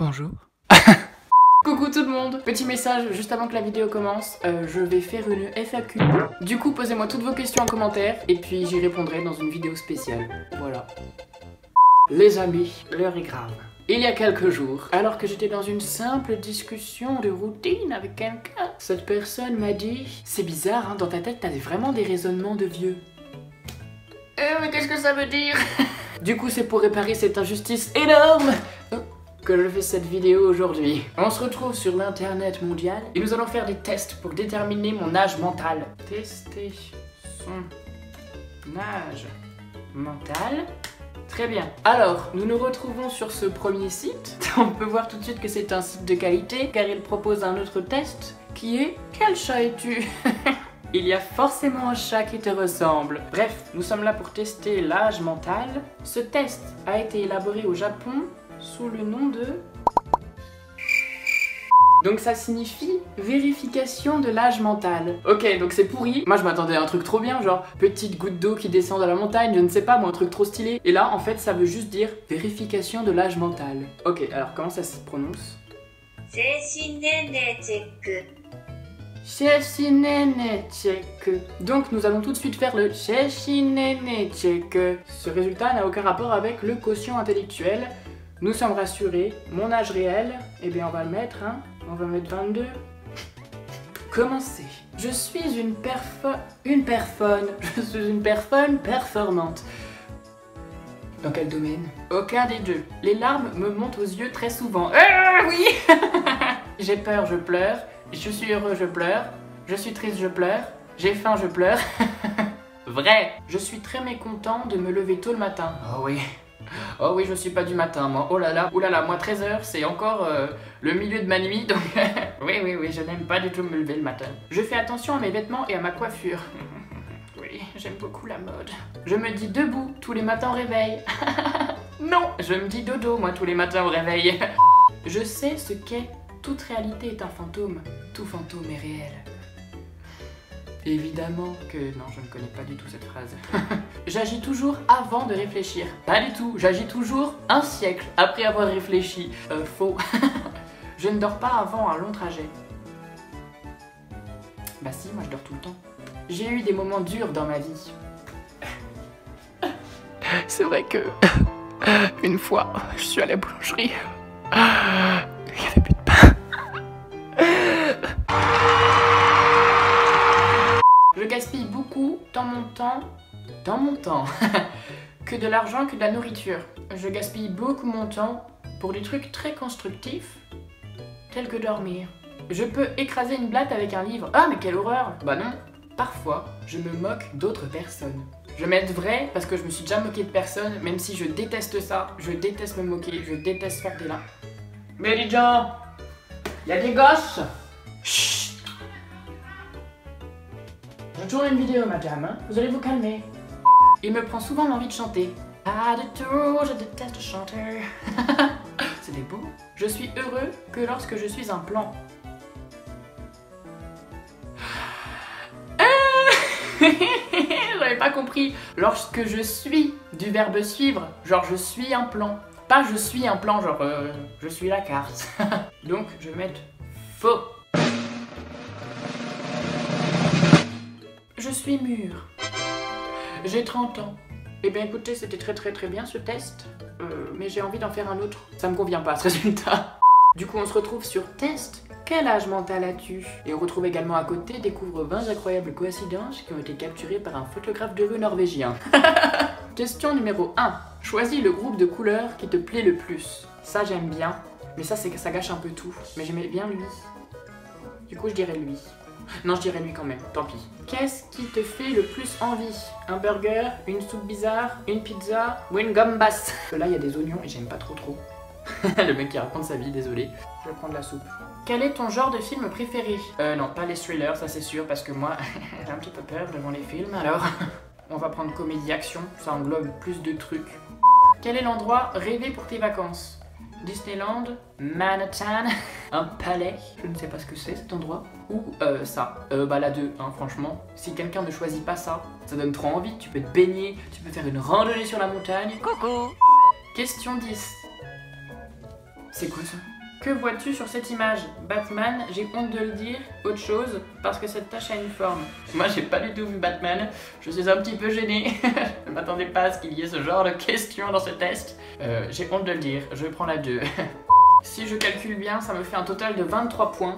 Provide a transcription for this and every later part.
Bonjour. Coucou tout le monde. Petit message juste avant que la vidéo commence, je vais faire une FAQ. Du coup, posez-moi toutes vos questions en commentaire et puis j'y répondrai dans une vidéo spéciale. Voilà. Les amis, l'heure est grave. Il y a quelques jours, alors que j'étais dans une simple discussion de routine avec quelqu'un, cette personne m'a dit « C'est bizarre, hein, dans ta tête, t'as vraiment des raisonnements de vieux. » Mais qu'est-ce que ça veut dire? Du coup, c'est pour réparer cette injustice énorme que je fais cette vidéo aujourd'hui. On se retrouve sur l'internet mondial et nous allons faire des tests pour déterminer mon âge mental. Tester son âge mental. Très bien. Alors, nous nous retrouvons sur ce premier site. On peut voir tout de suite que c'est un site de qualité car il propose un autre test qui est « Quel chat es-tu » Il y a forcément un chat qui te ressemble. Bref, nous sommes là pour tester l'âge mental. Ce test a été élaboré au Japon sous le nom de... Donc ça signifie vérification de l'âge mental. Ok, donc c'est pourri. Moi je m'attendais à un truc trop bien, genre petite goutte d'eau qui descend dans la montagne, je ne sais pas, moi un truc trop stylé. Et là en fait ça veut juste dire vérification de l'âge mental. Ok, alors comment ça se prononce? Donc nous allons tout de suite faire le check. Ce résultat n'a aucun rapport avec le quotient intellectuel. Nous sommes rassurés. Mon âge réel, eh bien on va le mettre, hein. On va mettre 22. Commencez. Je suis une personne performante. Dans quel domaine? Aucun des deux. Les larmes me montent aux yeux très souvent. Oui. J'ai peur, je pleure. Je suis heureux, je pleure. Je suis triste, je pleure. J'ai faim, je pleure. Vrai. Je suis très mécontent de me lever tôt le matin. Oh oui. Oh oui, je suis pas du matin, moi. Oh là là, oulala, moi 13h, c'est encore le milieu de ma nuit, donc oui, je n'aime pas du tout me lever le matin. Je fais attention à mes vêtements et à ma coiffure. Oui, j'aime beaucoup la mode. Je me dis debout tous les matins au réveil. Non, je me dis dodo, moi, tous les matins au réveil. Je sais ce qu'est toute réalité est un fantôme. Tout fantôme est réel. Évidemment que... Non, je ne connais pas du tout cette phrase. J'agis toujours avant de réfléchir. Pas du tout, j'agis toujours un siècle après avoir réfléchi. Faux. Je ne dors pas avant un long trajet. Bah si, moi je dors tout le temps. J'ai eu des moments durs dans ma vie. C'est vrai que... une fois, je suis à la boulangerie. Il y avait plus de pain. Je gaspille beaucoup dans mon temps, que de l'argent, que de la nourriture. Je gaspille beaucoup mon temps pour des trucs très constructifs, tels que dormir. Je peux écraser une blatte avec un livre. Ah mais quelle horreur! Bah non. Parfois, je me moque d'autres personnes. Je vais être vrai parce que je me suis déjà moqué de personne, même si je déteste ça, je déteste me moquer, je déteste faire des liens. Mais les gens, il y a des gosses! Chut! Je tourne une vidéo, madame, hein. Vous allez vous calmer. Il me prend souvent l'envie de chanter. Pas du tout, je déteste chanter. C'était beau. Je suis heureux que lorsque je suis un plan. J'avais pas compris. Lorsque je suis du verbe suivre, genre je suis un plan. Pas je suis un plan, genre je suis la carte. Donc je vais mettre faux. Je suis mûr. J'ai 30 ans. Eh bien écoutez, c'était très bien ce test. Mais j'ai envie d'en faire un autre. Ça me convient pas ce résultat. Du coup on se retrouve sur test. Quel âge mental as-tu? Et on retrouve également à côté découvre 20 incroyables coïncidences qui ont été capturées par un photographe de rue norvégien. Question numéro 1. Choisis le groupe de couleurs qui te plaît le plus. Ça j'aime bien. Mais ça c'est que ça gâche un peu tout. Mais j'aimais bien lui. Du coup je dirais lui. Non, je dirais lui quand même, tant pis. Qu'est-ce qui te fait le plus envie? Un burger, une soupe bizarre, une pizza ou une gambas? Là, il y a des oignons et j'aime pas trop. Le mec qui raconte sa vie, désolé. Je vais prendre la soupe. Quel est ton genre de film préféré? Non, pas les thrillers, ça c'est sûr, parce que moi, j'ai un petit peu peur devant les films, alors... On va prendre comédie-action, ça englobe plus de trucs. Quel est l'endroit rêvé pour tes vacances? Disneyland, Manhattan, un palais, je ne sais pas ce que c'est cet endroit, ou ça, bah la 2, hein, franchement, si quelqu'un ne choisit pas ça, ça donne trop envie, tu peux te baigner, tu peux faire une randonnée sur la montagne. Coucou. Question 10. C'est quoi ça? Que vois-tu sur cette image? Batman, j'ai honte de le dire, autre chose, parce que cette tache a une forme. Moi j'ai pas du tout vu Batman, je suis un petit peu gênée. Je ne m'attendais pas à ce qu'il y ait ce genre de questions dans ce test. J'ai honte de le dire, je prends la 2. Si je calcule bien, ça me fait un total de 23 points.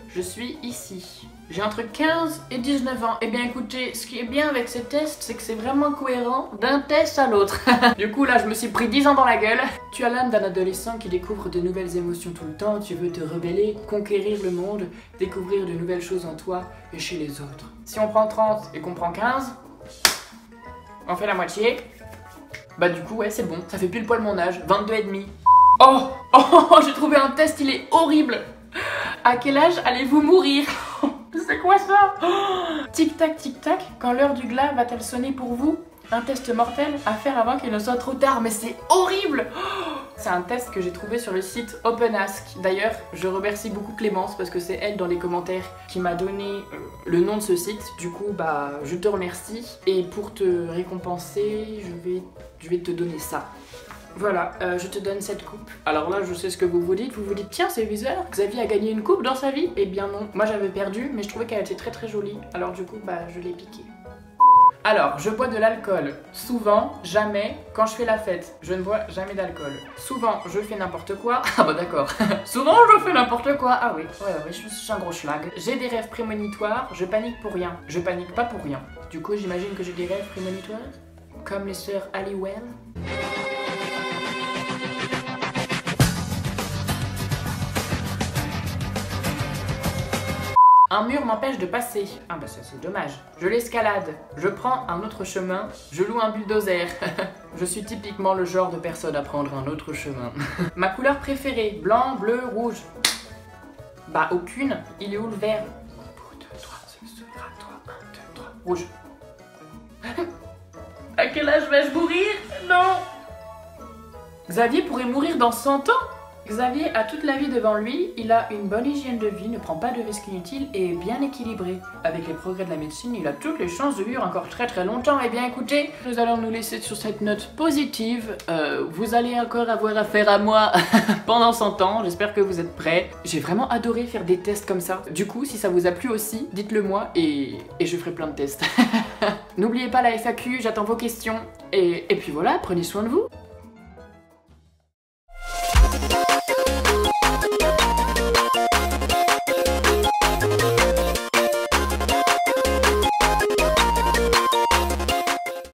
Je suis ici. J'ai entre 15 et 19 ans. Eh bien écoutez, ce qui est bien avec ces tests, c'est que c'est vraiment cohérent d'un test à l'autre. Du coup là, je me suis pris 10 ans dans la gueule. Tu as l'âme d'un adolescent qui découvre de nouvelles émotions tout le temps. Tu veux te rebeller, conquérir le monde, découvrir de nouvelles choses en toi et chez les autres. Si on prend 30 et qu'on prend 15, on fait la moitié. Bah du coup ouais, c'est bon. Ça fait pile poil mon âge, 22 et demi. Oh, j'ai trouvé un test, il est horrible. À quel âge allez-vous mourir? C'est quoi ça? Tic-tac, tic-tac, quand l'heure du glas va-t-elle sonner pour vous? Un test mortel à faire avant qu'il ne soit trop tard, mais c'est horrible. C'est un test que j'ai trouvé sur le site OpenAsk. D'ailleurs, je remercie beaucoup Clémence parce que c'est elle dans les commentaires qui m'a donné le nom de ce site. Du coup, bah, je te remercie. Et pour te récompenser, je vais te donner ça. Voilà, je te donne cette coupe. Alors là, je sais ce que vous vous dites. Vous vous dites, tiens, c'est bizarre, Xavier a gagné une coupe dans sa vie? Eh bien non, moi j'avais perdu, mais je trouvais qu'elle était très très jolie. Alors du coup, bah, je l'ai piquée. Alors, je bois de l'alcool. Souvent, jamais, quand je fais la fête. Je ne bois jamais d'alcool. Souvent, je fais n'importe quoi. Ah bah d'accord. Souvent, je fais n'importe quoi. Ah oui, ouais, je suis un gros schlag. J'ai des rêves prémonitoires, je panique pour rien. Je panique pas pour rien. Du coup, j'imagine que j'ai des rêves prémonitoires? Comme les sœurs Halliwell. Un mur m'empêche de passer. Ah bah ça c'est dommage. Je l'escalade. Je prends un autre chemin. Je loue un bulldozer. Je suis typiquement le genre de personne à prendre un autre chemin. Ma couleur préférée. Blanc, bleu, rouge. Bah aucune. Il est où le vert? 2, 3, ce sera toi. 1, 2, 3. Rouge. À quel âge vais-je mourir? Non. Xavier pourrait mourir dans 100 ans? Xavier a toute la vie devant lui, il a une bonne hygiène de vie, ne prend pas de risques inutiles et est bien équilibré. Avec les progrès de la médecine, il a toutes les chances de vivre encore très très longtemps. Eh bien écoutez, nous allons nous laisser sur cette note positive. Vous allez encore avoir affaire à moi pendant 100 ans, j'espère que vous êtes prêts. J'ai vraiment adoré faire des tests comme ça. Du coup, si ça vous a plu aussi, dites-le moi et je ferai plein de tests. N'oubliez pas la FAQ, j'attends vos questions. Et puis voilà, prenez soin de vous.